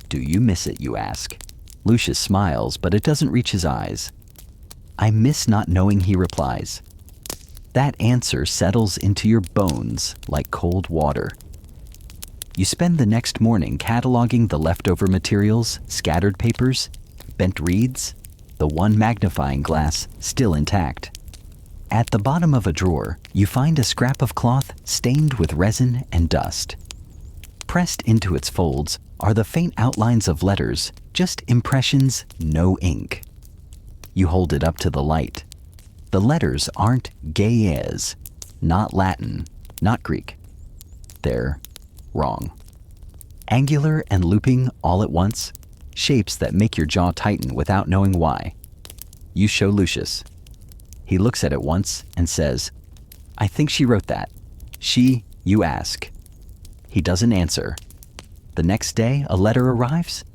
Do you miss it, you ask? Lucius smiles, but it doesn't reach his eyes. I miss not knowing, he replies. That answer settles into your bones like cold water. You spend the next morning cataloging the leftover materials, scattered papers, bent reeds, the one magnifying glass still intact. At the bottom of a drawer, you find a scrap of cloth stained with resin and dust. Pressed into its folds are the faint outlines of letters, just impressions, no ink. You hold it up to the light. The letters aren't Ge'ez, not Latin, not Greek. They're wrong. Angular and looping all at once, shapes that make your jaw tighten without knowing why. You show Lucius. He looks at it once and says, I think she wrote that. She, you ask. He doesn't answer. The next day, a letter arrives,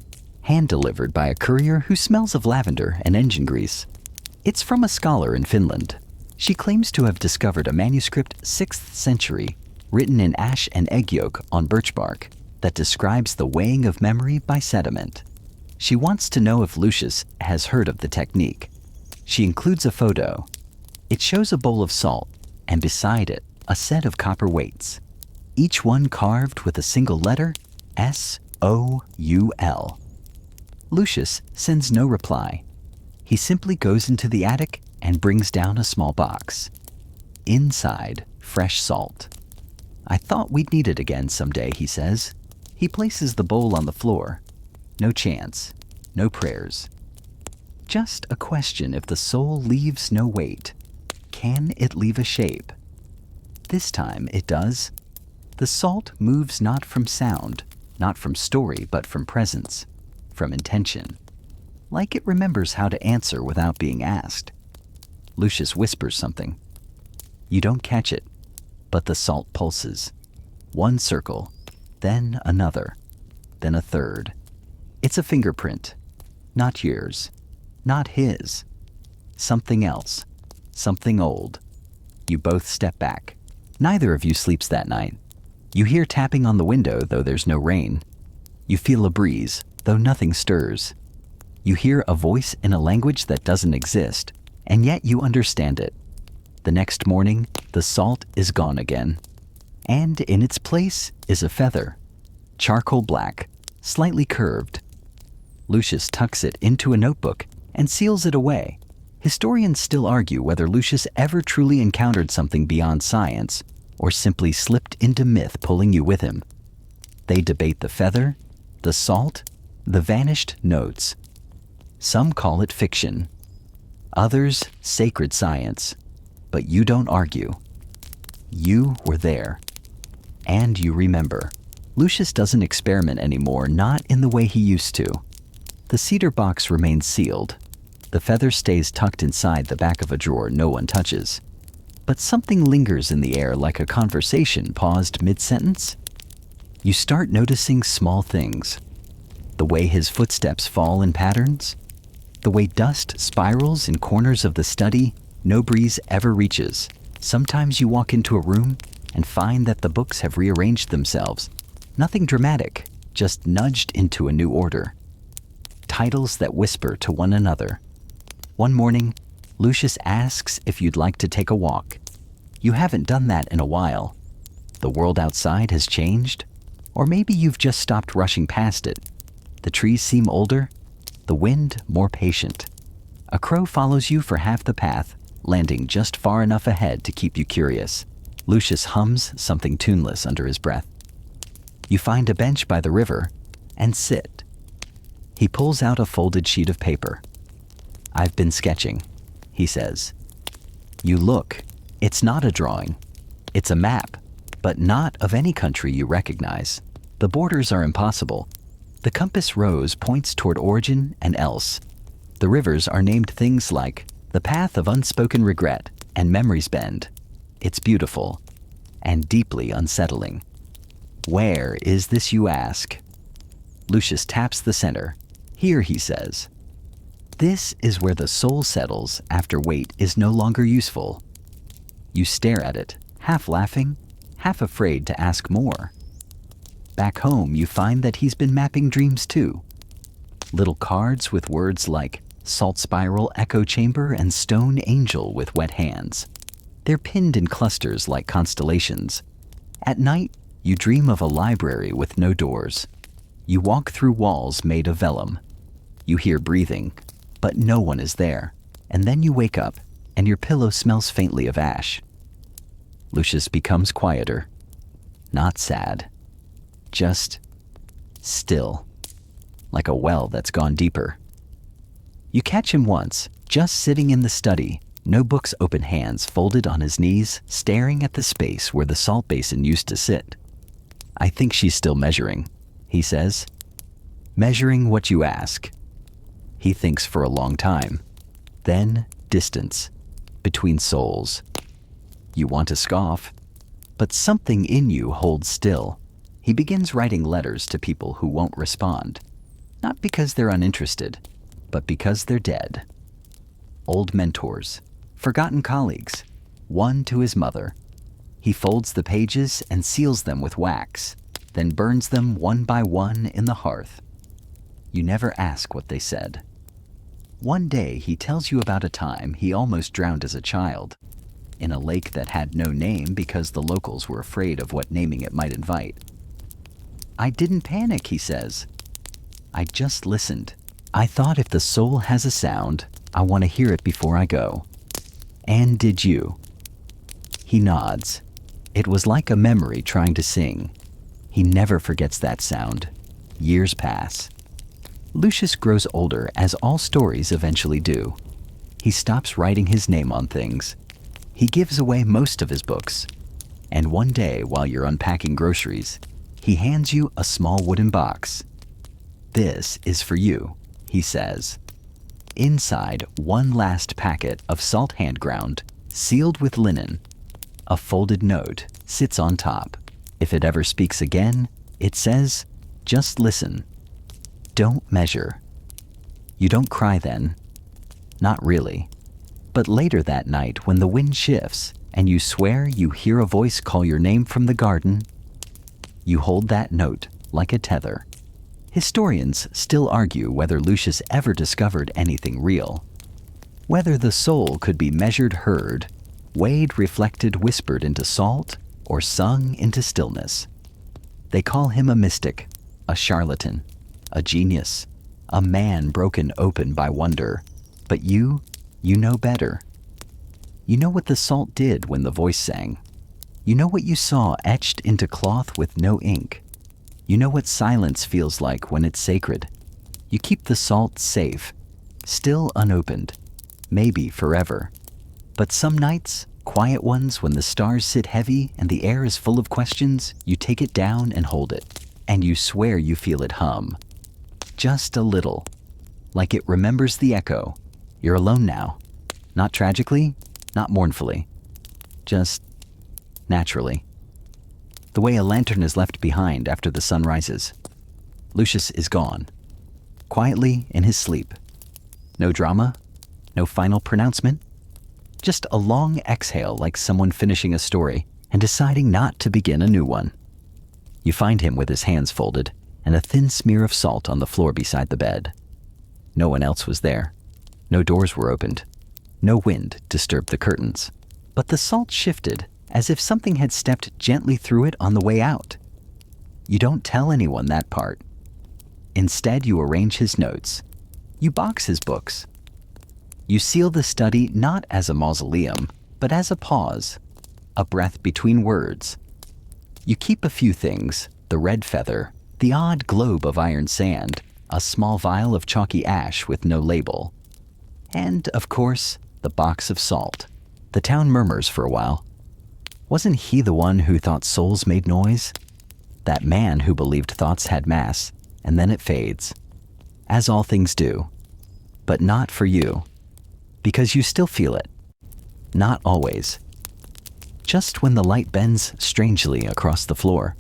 hand-delivered by a courier who smells of lavender and engine grease. It's from a scholar in Finland. She claims to have discovered a manuscript 6th century, written in ash and egg yolk on birch bark, that describes the weighing of memory by sediment. She wants to know if Lucius has heard of the technique. She includes a photo. It shows a bowl of salt, and beside it, a set of copper weights, each one carved with a single letter, S-O-U-L. Lucius sends no reply. He simply goes into the attic and brings down a small box. Inside, fresh salt. I thought we'd need it again someday, he says. He places the bowl on the floor. No chance, no prayers. Just a question: if the soul leaves no weight, can it leave a shape? This time it does. The salt moves not from sound, not from story, but from presence, from intention. Like it remembers how to answer without being asked. Lucius whispers something. You don't catch it, but the salt pulses. One circle, then another, then a third. It's a fingerprint, not yours, not his. Something else, something old. You both step back. Neither of you sleeps that night. You hear tapping on the window, though there's no rain. You feel a breeze, though nothing stirs. You hear a voice in a language that doesn't exist, and yet you understand it. The next morning, the salt is gone again. And in its place is a feather, charcoal black, slightly curved. Lucius tucks it into a notebook and seals it away. Historians still argue whether Lucius ever truly encountered something beyond science or simply slipped into myth, pulling you with him. They debate the feather, the salt, the vanished notes. Some call it fiction, others sacred science, but you don't argue. You were there, and you remember. Lucius doesn't experiment anymore, not in the way he used to. The cedar box remains sealed. The feather stays tucked inside the back of a drawer no one touches. But something lingers in the air, like a conversation paused mid-sentence. You start noticing small things. The way his footsteps fall in patterns. The way dust spirals in corners of the study no breeze ever reaches. Sometimes you walk into a room and find that the books have rearranged themselves. Nothing dramatic, just nudged into a new order. Titles that whisper to one another. One morning, Lucius asks if you'd like to take a walk. You haven't done that in a while. The world outside has changed, or maybe you've just stopped rushing past it. The trees seem older, the wind more patient. A crow follows you for half the path, landing just far enough ahead to keep you curious. Lucius hums something tuneless under his breath. You find a bench by the river and sit. He pulls out a folded sheet of paper. I've been sketching, he says. You look. It's not a drawing. It's a map, but not of any country you recognize. The borders are impossible. The compass rose points toward origin and else. The rivers are named things like the path of unspoken regret and memory's bend. It's beautiful and deeply unsettling. Where is this, you ask? Lucius taps the center. Here, he says. This is where the soul settles after weight is no longer useful. You stare at it, half laughing, half afraid to ask more. Back home, you find that he's been mapping dreams too. Little cards with words like salt spiral echo chamber and stone angel with wet hands. They're pinned in clusters like constellations. At night, you dream of a library with no doors. You walk through walls made of vellum. You hear breathing, but no one is there. And then you wake up, and your pillow smells faintly of ash. Lucius becomes quieter. Not sad. Just still. Like a well that's gone deeper. You catch him once, just sitting in the study, no books, open hands folded on his knees, staring at the space where the salt basin used to sit. I think she's still measuring, he says. Measuring what you ask. He thinks for a long time. Then distance between souls. You want to scoff, but something in you holds still. He begins writing letters to people who won't respond, not because they're uninterested, but because they're dead. Old mentors, forgotten colleagues, one to his mother. He folds the pages and seals them with wax, then burns them one by one in the hearth. You never ask what they said. One day he tells you about a time he almost drowned as a child, in a lake that had no name because the locals were afraid of what naming it might invite. I didn't panic, he says. I just listened. I thought if the soul has a sound, I want to hear it before I go. And did you? He nods. It was like a memory trying to sing. He never forgets that sound. Years pass. Lucius grows older, as all stories eventually do. He stops writing his name on things. He gives away most of his books. And one day, while you're unpacking groceries, he hands you a small wooden box. This is for you, he says. Inside, one last packet of salt hand ground, sealed with linen. A folded note sits on top. If it ever speaks again, it says, just listen. Don't measure. You don't cry then. Not really. But later that night, when the wind shifts and you swear you hear a voice call your name from the garden, you hold that note like a tether. Historians still argue whether Lucius ever discovered anything real. Whether the soul could be measured, heard, weighed, reflected, whispered into salt, or sung into stillness. They call him a mystic, a charlatan, a genius, a man broken open by wonder. But you know better. You know what the salt did when the voice sang. You know what you saw etched into cloth with no ink. You know what silence feels like when it's sacred. You keep the salt safe, still unopened, maybe forever. But some nights, quiet ones when the stars sit heavy and the air is full of questions, you take it down and hold it, and you swear you feel it hum. Just a little, like it remembers the echo. You're alone now. Not tragically, not mournfully. Just naturally. The way a lantern is left behind after the sun rises. Lucius is gone. Quietly in his sleep. No drama, no final pronouncement. Just a long exhale like someone finishing a story and deciding not to begin a new one. You find him with his hands folded and a thin smear of salt on the floor beside the bed. No one else was there. No doors were opened. No wind disturbed the curtains. But the salt shifted, as if something had stepped gently through it on the way out. You don't tell anyone that part. Instead, you arrange his notes. You box his books. You seal the study not as a mausoleum, but as a pause, a breath between words. You keep a few things, the red feather, the odd globe of iron sand, a small vial of chalky ash with no label. And, of course, the box of salt. The town murmurs for a while. Wasn't he the one who thought souls made noise? That man who believed thoughts had mass, and then it fades. As all things do. But not for you. Because you still feel it. Not always. Just when the light bends strangely across the floor.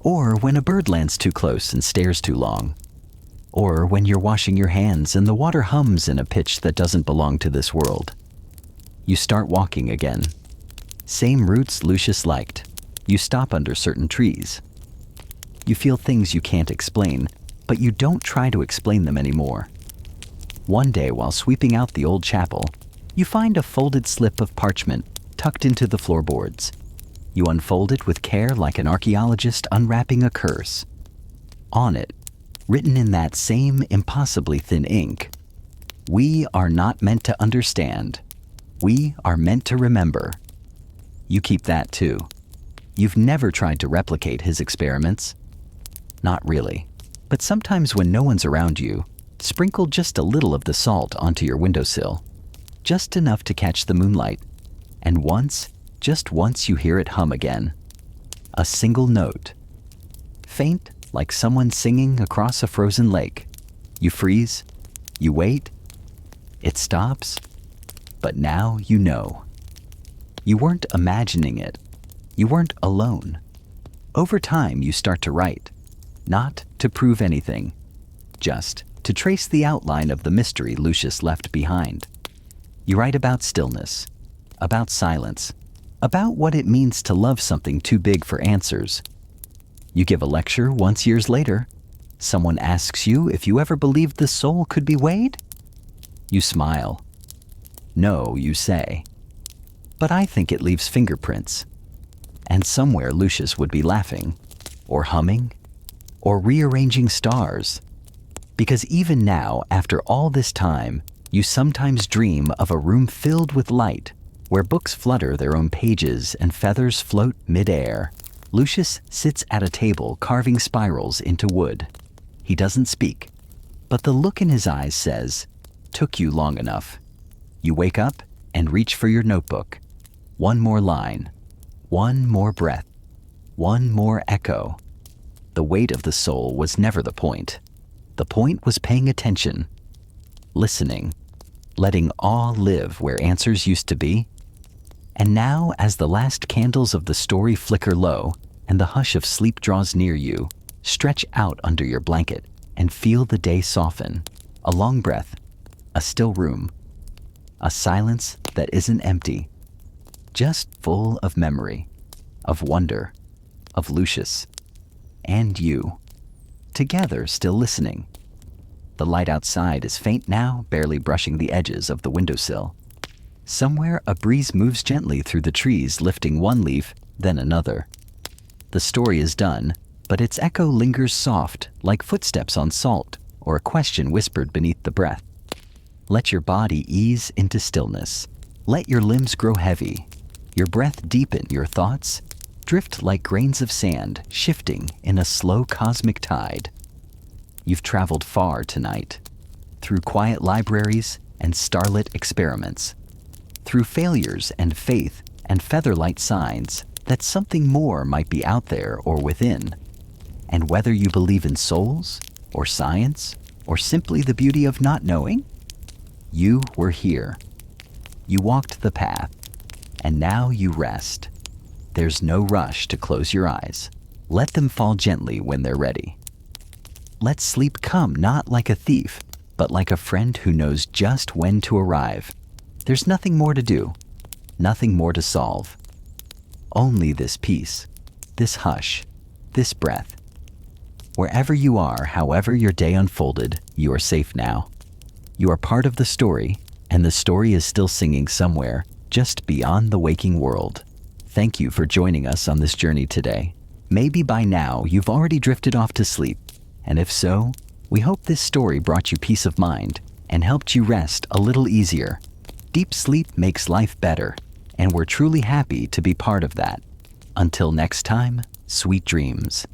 Or when a bird lands too close and stares too long. Or when you're washing your hands and the water hums in a pitch that doesn't belong to this world. You start walking again. Same routes Lucius liked. You stop under certain trees. You feel things you can't explain, but you don't try to explain them anymore. One day, while sweeping out the old chapel, you find a folded slip of parchment tucked into the floorboards. You unfold it with care like an archaeologist unwrapping a curse. On it, written in that same impossibly thin ink, "We are not meant to understand. We are meant to remember." You keep that too. You've never tried to replicate his experiments. Not really. But sometimes when no one's around you, sprinkle just a little of the salt onto your windowsill. Just enough to catch the moonlight. And once, just once, you hear it hum again. A single note. Faint, like someone singing across a frozen lake. You freeze. You wait. It stops. But now you know. You weren't imagining it. You weren't alone. Over time, you start to write. Not to prove anything. Just to trace the outline of the mystery Lucius left behind. You write about stillness. About silence. About what it means to love something too big for answers. You give a lecture once years later. Someone asks you if you ever believed the soul could be weighed. You smile. No, you say. But I think it leaves fingerprints. And somewhere Lucius would be laughing, or humming, or rearranging stars. Because even now, after all this time, you sometimes dream of a room filled with light, where books flutter their own pages and feathers float mid-air. Lucius sits at a table carving spirals into wood. He doesn't speak, but the look in his eyes says, "Took you long enough." You wake up and reach for your notebook. One more line, one more breath, one more echo. The weight of the soul was never the point. The point was paying attention, listening, letting awe live where answers used to be. And now, as the last candles of the story flicker low and the hush of sleep draws near you, stretch out under your blanket and feel the day soften. A long breath, a still room, a silence that isn't empty, just full of memory, of wonder, of Lucius, and you, together still listening. The light outside is faint now, barely brushing the edges of the windowsill. Somewhere a breeze moves gently through the trees, lifting one leaf, then another. The story is done, but its echo lingers soft, like footsteps on salt, or a question whispered beneath the breath. Let your body ease into stillness. Let your limbs grow heavy. Your breath deepen, your thoughts drift like grains of sand, shifting in a slow cosmic tide. You've traveled far tonight, through quiet libraries and starlit experiments, through failures and faith and featherlight signs that something more might be out there or within. And whether you believe in souls, or science, or simply the beauty of not knowing, you were here. You walked the path, and now you rest. There's no rush to close your eyes. Let them fall gently when they're ready. Let sleep come not like a thief, but like a friend who knows just when to arrive. There's nothing more to do, nothing more to solve. Only this peace, this hush, this breath. Wherever you are, however your day unfolded, you are safe now. You are part of the story, and the story is still singing somewhere, just beyond the waking world. Thank you for joining us on this journey today. Maybe by now you've already drifted off to sleep, and if so, we hope this story brought you peace of mind and helped you rest a little easier. Deep sleep makes life better, and we're truly happy to be part of that. Until next time, sweet dreams.